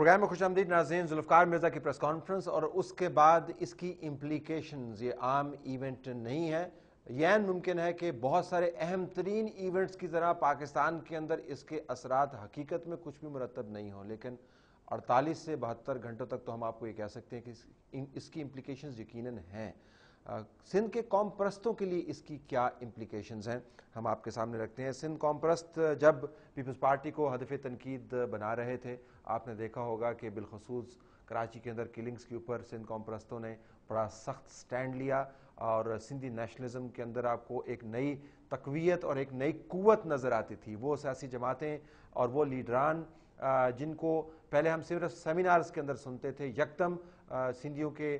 Programme میں خوش آمدید ناظرین. ذوالفقار مرزا کی پریس کانفرنس اور اس کے بعد اس کی امپلیکیشنز، یہ عام ایونٹ نہیں ہے. یہ ممکن ہے کہ بہت سارے اہم ترین ایونٹس کی طرح پاکستان کے اندر اس کے اثرات حقیقت میں کچھ بھی مرتب نہیں ہوں، لیکن 48 سے 72 گھنٹوں تک تو ہم آپ کو یہ کہہ سکتے ہیں کہ اس کی امپلیکیشنز یقیناً ہیں. سندھ کے قوم پرستوں کے لیے اس کی کیا امپلیکیشنز ہیں ہم آپ کے سامنے رکھتے ہیں. سندھ قوم پرست جب پیپلز پارٹی کو ہدف تنقید بنا رہے تھے، آپ نے دیکھا ہوگا کہ بالخصوص کراچی کے اندر کلنگز کے اوپر سندھ قوم پرستوں نے بڑا سخت سٹینڈ لیا، اور سندھی نیشنلزم کے اندر آپ کو ایک نئی تقویت اور ایک نئی قوت نظر آتی تھی. وہ سیاسی جماعتیں اور وہ لیڈران جن کو پہلے ہم صرف سیمینارز کے اندر سنتے تھے، یکدم سندھیوں کے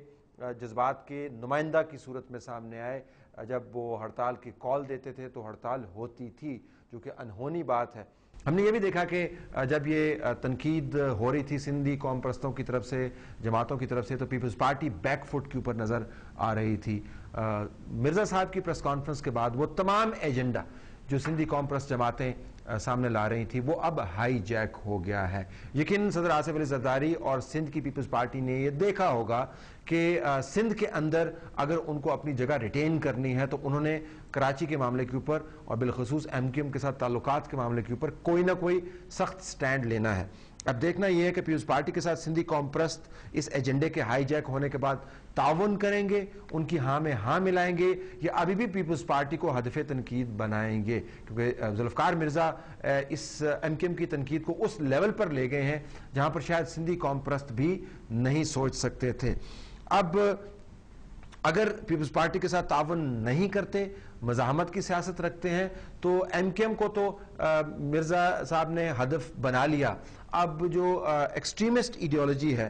جذبات کے نمائندہ کی صورت میں سامنے آئے. جب وہ ہڑتال کی کال دیتے تھے تو ہڑتال ہوتی تھی، جو کہ انہونی بات ہے. ہم نے یہ بھی دیکھا کہ جب یہ تنقید ہو رہی تھی سندھی قوم پرستوں کی طرف سے، جماعتوں کی طرف سے، تو پیپلز پارٹی بیک فٹ کے اوپر نظر آ رہی تھی. مرزا صاحب کی پریس کانفرنس کے بعد وہ تمام ایجنڈا جو سندھی قوم پرست جماعتیں سامنے لا رہی تھی وہ اب ہائی جیک ہو گیا ہے. یقین صدر آصف علی زرداری اور سندھ کی پیپلز پارٹی نے یہ دیکھا ہوگا کہ سندھ کے اندر اگر ان کو اپنی جگہ ریٹین کرنی ہے تو انہوں نے کراچی کے معاملے کے اوپر اور بالخصوص ایم کیو ایم کے ساتھ تعلقات کے معاملے کے اوپر کوئی نہ کوئی سخت سٹینڈ لینا ہے. اب دیکھنا یہ ہے کہ پیپلز پارٹی کے ساتھ سندھی قوم پرست اس ایجنڈے کے ہائی جیک ہونے کے بعد تعاون کریں گے، ان کی ہاں میں ہاں ملائیں گے، یا ابھی بھی پیپلز پارٹی کو ہدف تنقید بنائیں گے. کیونکہ ذوالفقار مرزا اس ایم کیو ایم کی تنقید کو اس لیول پر لے گئے ہیں جہاں پر شاید سندھی قوم پرست بھی نہیں سوچ سکتے تھے. اب اگر پیپلز پارٹی کے ساتھ تعاون نہیں کرتے، مزاحمت کی سیاست رکھتے ہیں، تو ایم کیو ایم کو تو مرزا صاحب نے ہدف بنا لیا. اب جو ایکسٹریمسٹ ایڈیالوجی ہے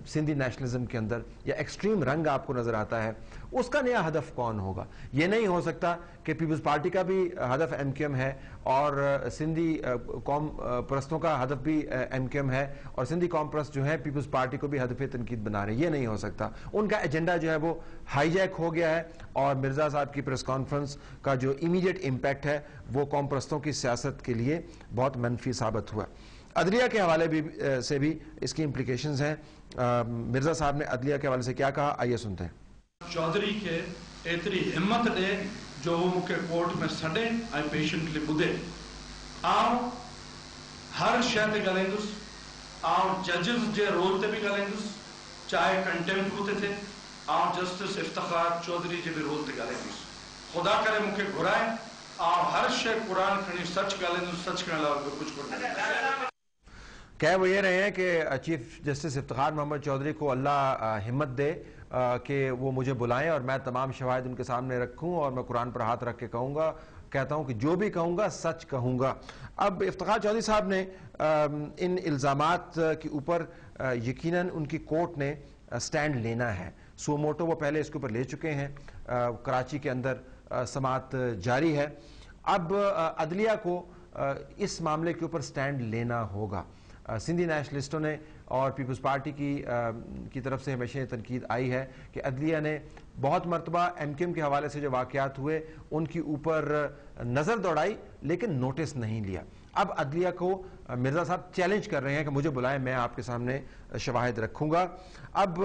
سندھی نیشنلزم کے اندر، یا ایکسٹریم رنگ آپ کو نظر آتا ہے، اس کا نیا ہدف کون ہوگا؟ یہ نہیں ہو سکتا کہ پیپلز پارٹی کا بھی ہدف ایم کیو ایم ہے اور سندھی قوم پرستوں کا ہدف بھی ایم کیو ایم ہے، اور سندھی قوم پرست جو ہیں پیپلز پارٹی کو بھی ہدف تنقید بنا رہے ہیں. یہ نہیں ہو سکتا. ان کا ایجنڈا جو ہے وہ ہائی جیک ہو گیا ہے، اور مرزا صاحب کی پریس کانفرنس کا جو امیڈیٹ امپیکٹ ہے وہ قوم پرستوں کی سیاست کے لیے بہت منفی ثابت ہوا. عدلیہ کے حوالے سے بھی اس کی امپلیکیشنز ہیں. مرزا صاحب نے عدلیہ کے حوالے سے کیا کہا، آئیے سنتے ہیں. چودھری کے ایتری ہمت دے جو وہ مکے کورٹ میں سڈے آئی پیشنٹلی بدے. آؤ ہر شہر تے گلندس، آؤ ججز جے رول تے بھی گلندس، چاہے کنٹمپٹ ہوتے تھے. آؤ جسٹس افتخار چودھری جے بھی رول تے گلندس. خدا کرے مکے گھرائے آؤ ہر شہر قرآن کھنی سچ گلندس، سچ کھنے علاوہ کچھ نہیں. کہہ وہ یہ رہے ہیں کہ چیف جسٹس افتخار محمد چودھری کو اللہ ہمت دے کہ وہ مجھے بلائیں اور میں تمام شواہد ان کے سامنے رکھوں، اور میں قرآن پر ہاتھ رکھ کے کہتا ہوں کہ جو بھی کہوں گا سچ کہوں گا. اب افتخار چودھری صاحب نے ان الزامات کے اوپر یقیناً ان کی کورٹ نے سٹینڈ لینا ہے. سو موٹو وہ پہلے اس کے اوپر لے چکے ہیں. کراچی کے اندر سماعت جاری ہے. اب عدلیہ کو اس معاملے کے اوپر سٹینڈ لینا ہوگا. سندھی نیشنلسٹوں نے اور پیپلز پارٹی کی طرف سے ہمیشہ تنقید آئی ہے کہ عدلیہ نے بہت مرتبہ ایم کیو ایم کے حوالے سے جو واقعات ہوئے ان کے اوپر نظر دوڑائی لیکن نوٹس نہیں لیا. اب عدلیہ کو مرزا صاحب چیلنج کر رہے ہیں کہ مجھے بلائیں، میں آپ کے سامنے شواہد رکھوں گا. اب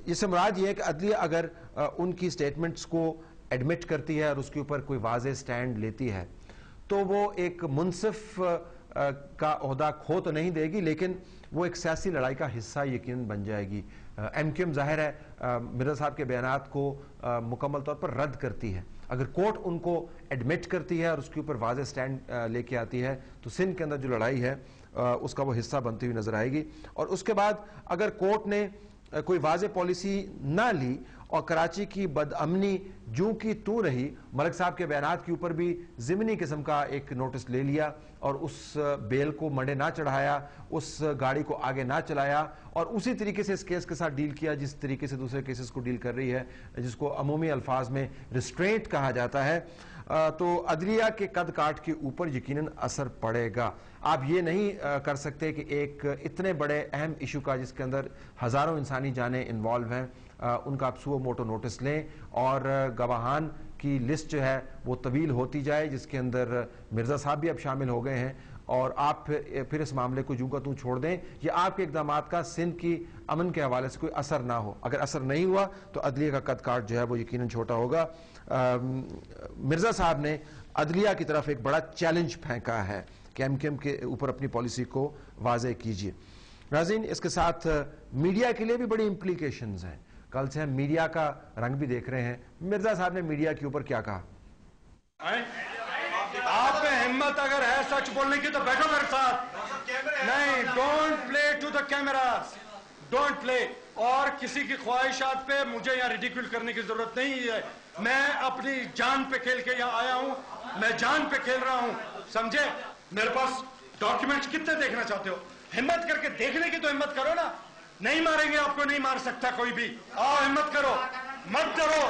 اس سے مراد یہ ہے کہ عدلیہ اگر ان کی سٹیٹمنٹس کو ایڈمٹ کرتی ہے اور اس کے اوپر کوئی واضح سٹینڈ لیتی ہے تو وہ ایک منصف کا عہدہ کھو تو نہیں دے گی، لیکن وہ ایک سیاسی لڑائی کا حصہ یقیناً بن جائے گی. ایم کیو ایم ظاہر ہے مرزا صاحب کے بیانات کو مکمل طور پر رد کرتی ہے. اگر کورٹ ان کو ایڈمٹ کرتی ہے اور اس کے اوپر واضح سٹینڈ لے کے آتی ہے تو سندھ کے اندر جو لڑائی ہے اس کا وہ حصہ بنتی ہوئی نظر آئے گی. اور اس کے بعد اگر کورٹ نے کوئی واضح پالیسی نہ لی اور کراچی کی بدامنی جو کی تو رہی، ملک صاحب کے بیانات کے اوپر بھی ضمنی قسم کا ایک نوٹس لے لیا اور اس بیل کو منڈے نہ چڑھایا، اس گاڑی کو آگے نہ چلایا، اور اسی طریقے سے اس کیس کے ساتھ ڈیل کیا جس طریقے سے دوسرے کیسز کو ڈیل کر رہی ہے، جس کو عمومی الفاظ میں ریسٹرینٹ کہا جاتا ہے، تو عدلیہ کے قد کاٹ کے اوپر یقیناً اثر پڑے گا. آپ یہ نہیں کر سکتے کہ ایک اتنے بڑے اہم ایشو کا جس کے اندر ہزاروں انسانی جانیں انوالو ہیں ان کا آپ سو موٹو نوٹس لیں اور گواہان کی لسٹ جو ہے وہ طویل ہوتی جائے، جس کے اندر مرزا صاحب بھی اب شامل ہو گئے ہیں اور آپ پھر اس معاملے کو جوں کا توں چھوڑ دیں، یا آپ کے اقدامات کا سندھ کی امن کے حوالے سے کوئی اثر نہ ہو. اگر اثر نہیں ہوا تو عدلیہ کا قد کاٹ جو ہے وہ یقیناً چھوٹا ہوگا. مرزا صاحب نے عدلیہ کی طرف ایک بڑا چیلنج پھینکا ہے کہ ایم کیو ایم کے اوپر اپنی پالیسی کو واضح کیجیے. ناظرین، اس کے ساتھ میڈیا کے لیے بھی بڑی امپلیکیشنز ہیں. کل سے ہم میڈیا کا رنگ بھی دیکھ رہے ہیں. مرزا صاحب نے میڈیا کے اوپر کیا کہا؟ آپ میں ہمت اگر ہے سچ بولنے کی تو بیٹھو میرے ساتھ. نہیں، don't play to the cameras, don't play. اور کسی کی خواہشات پہ مجھے یہاں ریڈیکل کرنے کی ضرورت نہیں ہے. میں اپنی جان پہ کھیل کے یہاں آیا ہوں، میں جان پہ کھیل رہا ہوں، سمجھے؟ میرے پاس ڈاکیومنٹس کتنے دیکھنا چاہتے ہو؟ ہمت کر کے دیکھنے کی تو ہمت کرو نا. نہیں ماریں گے آپ کو، نہیں مار سکتا کوئی بھی. آؤ ہمت کرو، مت ڈرو،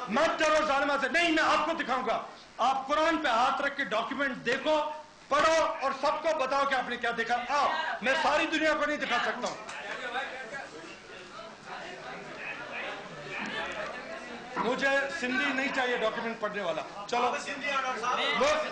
مت ڈرو ظالمہ سے. نہیں، میں آپ کو دکھاؤں گا. آپ قرآن پہ ہاتھ رکھ کے ڈاکیومنٹ دیکھو، پڑھو اور سب کو بتاؤ کہ آپ نے کیا دیکھا. آؤ، میں ساری دنیا کو نہیں دکھا سکتا ہوں. مجھے سندھی نہیں چاہیے ڈاکیومنٹ پڑھنے والا. چلو،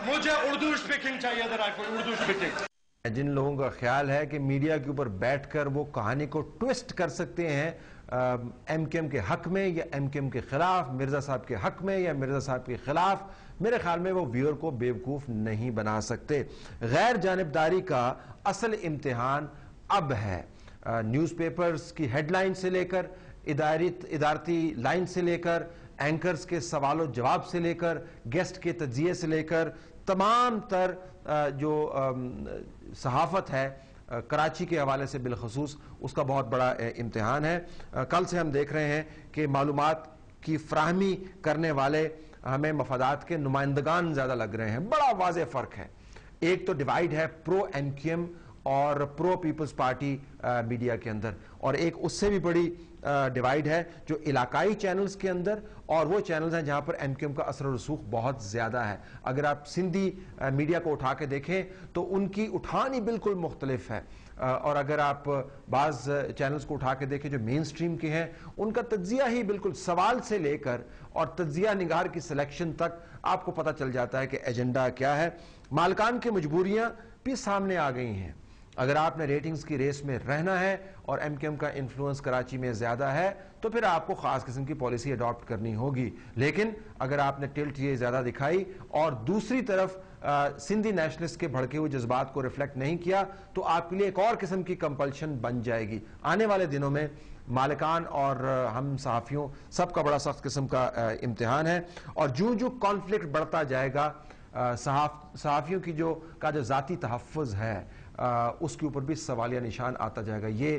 مجھے اردو اسپیکنگ چاہیے. ذرا کوئی اردو اسپیکنگ. جن لوگوں کا خیال ہے کہ میڈیا کے اوپر بیٹھ کر وہ کہانی کو ٹویسٹ کر سکتے ہیں ایم کیو ایم کے حق میں یا ایم کیو ایم کے خلاف، مرزا صاحب کے حق میں یا مرزا صاحب کے خلاف، میرے خیال میں وہ ویور کو بیوقوف نہیں بنا سکتے. غیر جانبداری کا اصل امتحان اب ہے. نیوز پیپرز کی ہیڈ لائن سے لے کر، ادارتی لائن سے لے کر، اینکرز کے سوال و جواب سے لے کر، گیسٹ کے تجزیے سے لے کر، تمام تر جو صحافت ہے کراچی کے حوالے سے بالخصوص، اس کا بہت بڑا امتحان ہے. کل سے ہم دیکھ رہے ہیں کہ معلومات کی فراہمی کرنے والے ہمیں مفادات کے نمائندگان زیادہ لگ رہے ہیں. بڑا واضح فرق ہے. ایک تو ڈیوائیڈ ہے پرو ایم کیو ایم اور پرو پیپلز پارٹی میڈیا کے اندر، اور ایک اس سے بھی بڑی ڈیوائیڈ ہے جو علاقائی چینلز کے اندر، اور وہ چینلز ہیں جہاں پر ایم کیو ایم کا اثر و رسوخ بہت زیادہ ہے. اگر آپ سندھی میڈیا کو اٹھا کے دیکھیں تو ان کی اٹھانی بالکل مختلف ہے، اور اگر آپ بعض چینلز کو اٹھا کے دیکھیں جو مین سٹریم کے ہیں، ان کا تجزیہ ہی بالکل سوال سے لے کر اور تجزیہ نگار کی سلیکشن تک آپ کو پتہ چل جاتا ہے کہ ایجنڈا کیا ہے. مالکان کی مجبوریاں بھی سامنے آ گئی ہیں. اگر آپ نے ریٹنگز کی ریس میں رہنا ہے اور ایم کیو ایم کا انفلوئنس کراچی میں زیادہ ہے تو پھر آپ کو خاص قسم کی پالیسی اڈاپٹ کرنی ہوگی. لیکن اگر آپ نے ٹلٹ یہ زیادہ دکھائی اور دوسری طرف سندھی نیشنلسٹ کے بھڑکے ہوئے جذبات کو ریفلیکٹ نہیں کیا تو آپ کے لیے ایک اور قسم کی کمپلشن بن جائے گی. آنے والے دنوں میں مالکان اور ہم صحافیوں سب کا بڑا سخت قسم کا امتحان ہے، اور جو کانفلکٹ بڑھتا جائے گا صحافیوں کی جو ذاتی تحفظ ہے اس کے اوپر بھی سوالیہ نشان آتا جائے گا. یہ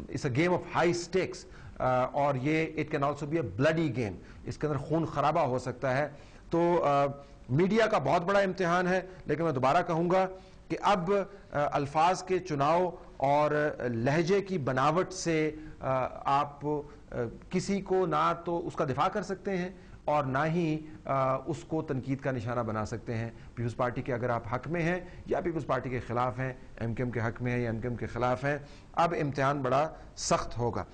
اس a game of high stakes, اور یہ it can also be a bloody game. اس کے اندر خون خرابہ ہو سکتا ہے. تو میڈیا کا بہت بڑا امتحان ہے. لیکن میں دوبارہ کہوں گا کہ اب الفاظ کے چناؤ اور لہجے کی بناوٹ سے آپ کسی کو نہ تو اس کا دفاع کر سکتے ہیں اور نہ ہی اس کو تنقید کا نشانہ بنا سکتے ہیں. پیپلز پارٹی کے اگر آپ حق میں ہیں یا پیپلز پارٹی کے خلاف ہیں، ایم کیو ایم کے حق میں ہیں یا ایم کیو ایم کے خلاف ہیں، اب امتحان بڑا سخت ہوگا.